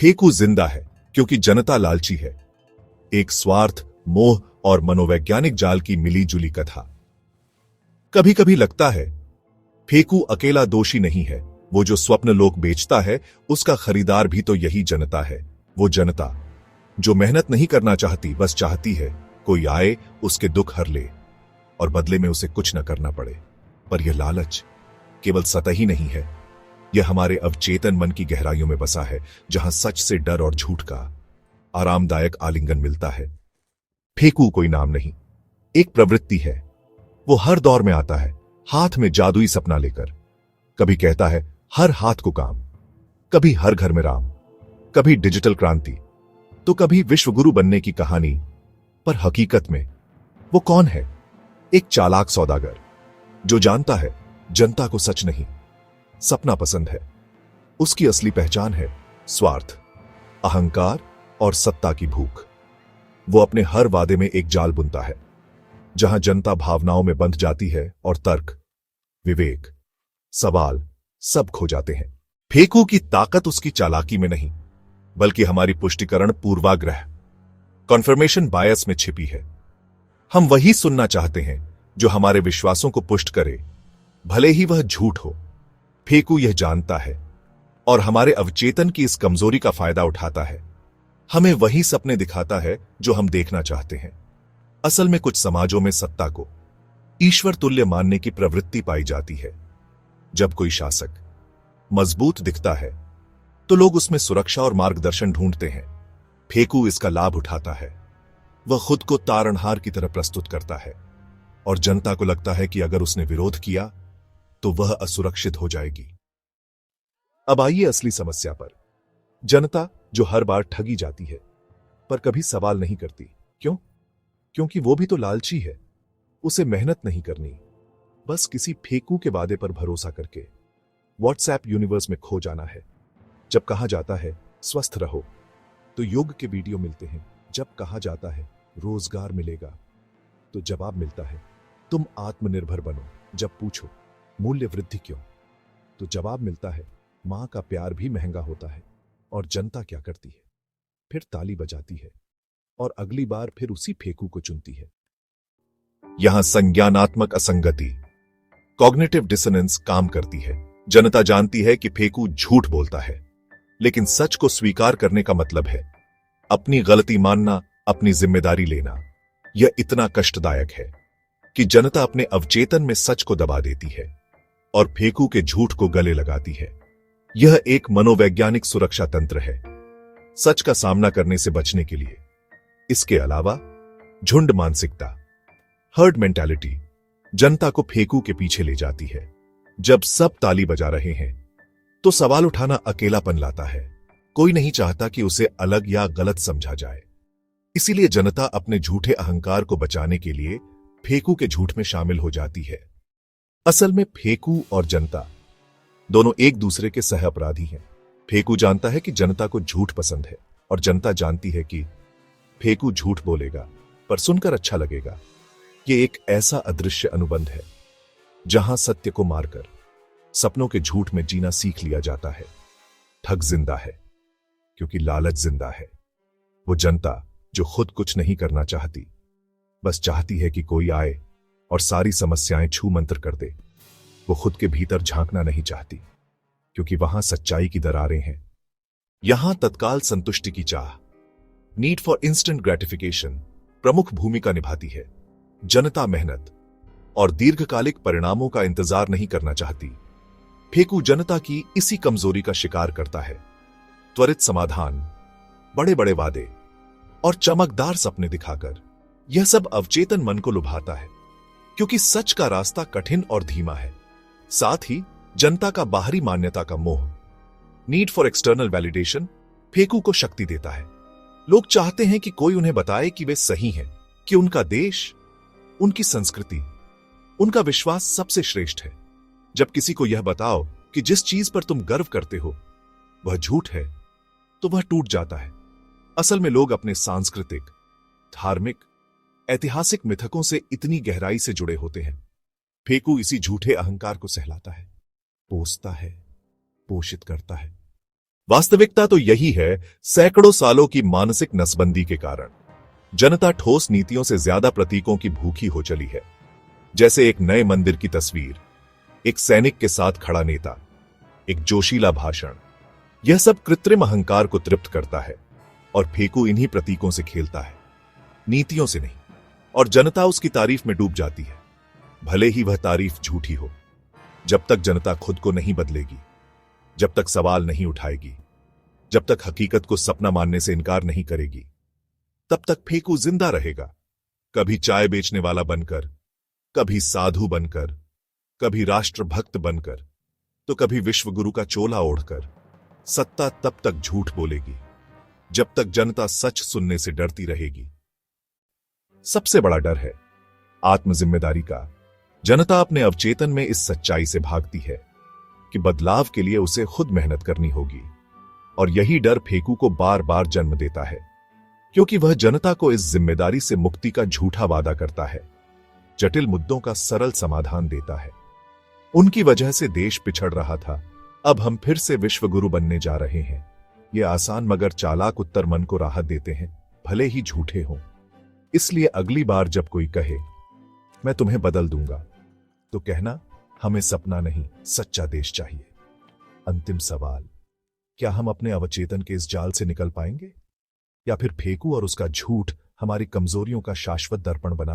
फेकू जिंदा है क्योंकि जनता लालची है। एक स्वार्थ, मोह और मनोवैज्ञानिक जाल की मिलीजुली कथा। कभी कभी लगता है फेकू अकेला दोषी नहीं है। वो जो स्वप्न लोक बेचता है उसका खरीदार भी तो यही जनता है। वो जनता जो मेहनत नहीं करना चाहती, बस चाहती है कोई आए, उसके दुख हर ले और बदले में उसे कुछ न करना पड़े। पर यह लालच केवल सतही नहीं है, यह हमारे अवचेतन मन की गहराइयों में बसा है, जहां सच से डर और झूठ का आरामदायक आलिंगन मिलता है। फेकू कोई नाम नहीं, एक प्रवृत्ति है। वो हर दौर में आता है, हाथ में जादुई सपना लेकर। कभी कहता है हर हाथ को काम, कभी हर घर में राम, कभी डिजिटल क्रांति, तो कभी विश्वगुरु बनने की कहानी। पर हकीकत में वो कौन है? एक चालाक सौदागर जो जानता है जनता को सच नहीं, सपना पसंद है। उसकी असली पहचान है स्वार्थ, अहंकार और सत्ता की भूख। वो अपने हर वादे में एक जाल बुनता है, जहां जनता भावनाओं में बंध जाती है और तर्क, विवेक, सवाल सब खो जाते हैं। फेकू की ताकत उसकी चालाकी में नहीं, बल्कि हमारी पुष्टिकरण पूर्वाग्रह, कॉन्फर्मेशन बायस में छिपी है। हम वही सुनना चाहते हैं जो हमारे विश्वासों को पुष्ट करे, भले ही वह झूठ हो। फेकू यह जानता है और हमारे अवचेतन की इस कमजोरी का फायदा उठाता है। हमें वही सपने दिखाता है जो हम देखना चाहते हैं। असल में कुछ समाजों में सत्ता को ईश्वर तुल्य मानने की प्रवृत्ति पाई जाती है। जब कोई शासक मजबूत दिखता है तो लोग उसमें सुरक्षा और मार्गदर्शन ढूंढते हैं। फेकू इसका लाभ उठाता है। वह खुद को तारणहार की तरह प्रस्तुत करता है और जनता को लगता है कि अगर उसने विरोध किया तो वह असुरक्षित हो जाएगी। अब आइए असली समस्या पर। जनता जो हर बार ठगी जाती है, पर कभी सवाल नहीं करती। क्यों? क्योंकि वो भी तो लालची है। उसे मेहनत नहीं करनी, बस किसी फेकू के वादे पर भरोसा करके व्हाट्सएप यूनिवर्स में खो जाना है। जब कहा जाता है स्वस्थ रहो, तो योग के वीडियो मिलते हैं। जब कहा जाता है रोजगार मिलेगा, तो जवाब मिलता है तुम आत्मनिर्भर बनो। जब पूछो मूल्य वृद्धि क्यों, तो जवाब मिलता है मां का प्यार भी महंगा होता है। और जनता क्या करती है? फिर ताली बजाती है और अगली बार फिर उसी फेकू को चुनती है। यहां संज्ञानात्मक असंगति, कॉग्निटिव डिसोनेंस काम करती है। जनता जानती है कि फेकू झूठ बोलता है, लेकिन सच को स्वीकार करने का मतलब है अपनी गलती मानना, अपनी जिम्मेदारी लेना। यह इतना कष्टदायक है कि जनता अपने अवचेतन में सच को दबा देती है और फेकू के झूठ को गले लगाती है। यह एक मनोवैज्ञानिक सुरक्षा तंत्र है, सच का सामना करने से बचने के लिए। इसके अलावा झुंड मानसिकता, हर्ड मेंटालिटी, जनता को फेकू के पीछे ले जाती है। जब सब ताली बजा रहे हैं तो सवाल उठाना अकेलापन लाता है। कोई नहीं चाहता कि उसे अलग या गलत समझा जाए। इसीलिए जनता अपने झूठे अहंकार को बचाने के लिए फेकू के झूठ में शामिल हो जाती है। असल में फेकू और जनता दोनों एक दूसरे के सह अपराधी हैं। फेकू जानता है कि जनता को झूठ पसंद है और जनता जानती है कि फेकू झूठ बोलेगा पर सुनकर अच्छा लगेगा। यह एक ऐसा अदृश्य अनुबंध है जहां सत्य को मारकर सपनों के झूठ में जीना सीख लिया जाता है। ठग जिंदा है क्योंकि लालच जिंदा है। वो जनता जो खुद कुछ नहीं करना चाहती, बस चाहती है कि कोई आए और सारी समस्याएं छू मंतर कर दे। वो खुद के भीतर झांकना नहीं चाहती क्योंकि वहां सच्चाई की दरारें हैं। यहां तत्काल संतुष्टि की चाह, नीड फॉर इंस्टेंट ग्रेटिफिकेशन प्रमुख भूमिका निभाती है। जनता मेहनत और दीर्घकालिक परिणामों का इंतजार नहीं करना चाहती। फेकू जनता की इसी कमजोरी का शिकार करता है। त्वरित समाधान, बड़े बड़े वादे और चमकदार सपने दिखाकर यह सब अवचेतन मन को लुभाता है, क्योंकि सच का रास्ता कठिन और धीमा है। साथ ही जनता का बाहरी मान्यता का मोह, नीड फॉर एक्सटर्नल वैलिडेशन, फेकू को शक्ति देता है। लोग चाहते हैं कि कोई उन्हें बताए कि वे सही हैं, कि उनका देश, उनकी संस्कृति, उनका विश्वास सबसे श्रेष्ठ है। जब किसी को यह बताओ कि जिस चीज पर तुम गर्व करते हो वह झूठ है, तो वह टूट जाता है। असल में लोग अपने सांस्कृतिक, धार्मिक, ऐतिहासिक मिथकों से इतनी गहराई से जुड़े होते हैं। फेकू इसी झूठे अहंकार को सहलाता है, पोसता है, पोषित करता है वास्तविकता तो यही है, सैकड़ों सालों की मानसिक नसबंदी के कारण जनता ठोस नीतियों से ज्यादा प्रतीकों की भूखी हो चली है। जैसे एक नए मंदिर की तस्वीर, एक सैनिक के साथ खड़ा नेता, एक जोशीला भाषण। यह सब कृत्रिम अहंकार को तृप्त करता है और फेकू इन्हीं प्रतीकों से खेलता है, नीतियों से नहीं। और जनता उसकी तारीफ में डूब जाती है, भले ही वह तारीफ झूठी हो। जब तक जनता खुद को नहीं बदलेगी, जब तक सवाल नहीं उठाएगी, जब तक हकीकत को सपना मानने से इनकार नहीं करेगी, तब तक फेकू जिंदा रहेगा। कभी चाय बेचने वाला बनकर, कभी साधु बनकर, कभी राष्ट्रभक्त बनकर, तो कभी विश्वगुरु का चोला ओढ़कर। सत्ता तब तक झूठ बोलेगी जब तक जनता सच सुनने से डरती रहेगी। सबसे बड़ा डर है आत्म जिम्मेदारी का। जनता अपने अवचेतन में इस सच्चाई से भागती है कि बदलाव के लिए उसे खुद मेहनत करनी होगी। और यही डर फेकू को बार बार जन्म देता है, क्योंकि वह जनता को इस जिम्मेदारी से मुक्ति का झूठा वादा करता है, जटिल मुद्दों का सरल समाधान देता है। उनकी वजह से देश पिछड़ रहा था, अब हम फिर से विश्वगुरु बनने जा रहे हैं। ये आसान मगर चालाक उत्तर मन को राहत देते हैं, भले ही झूठे हों। इसलिए अगली बार जब कोई कहे मैं तुम्हें बदल दूंगा, तो कहना हमें सपना नहीं, सच्चा देश चाहिए। अंतिम सवाल, क्या हम अपने अवचेतन के इस जाल से निकल पाएंगे, या फिर फेकू और उसका झूठ हमारी कमजोरियों का शाश्वत दर्पण बना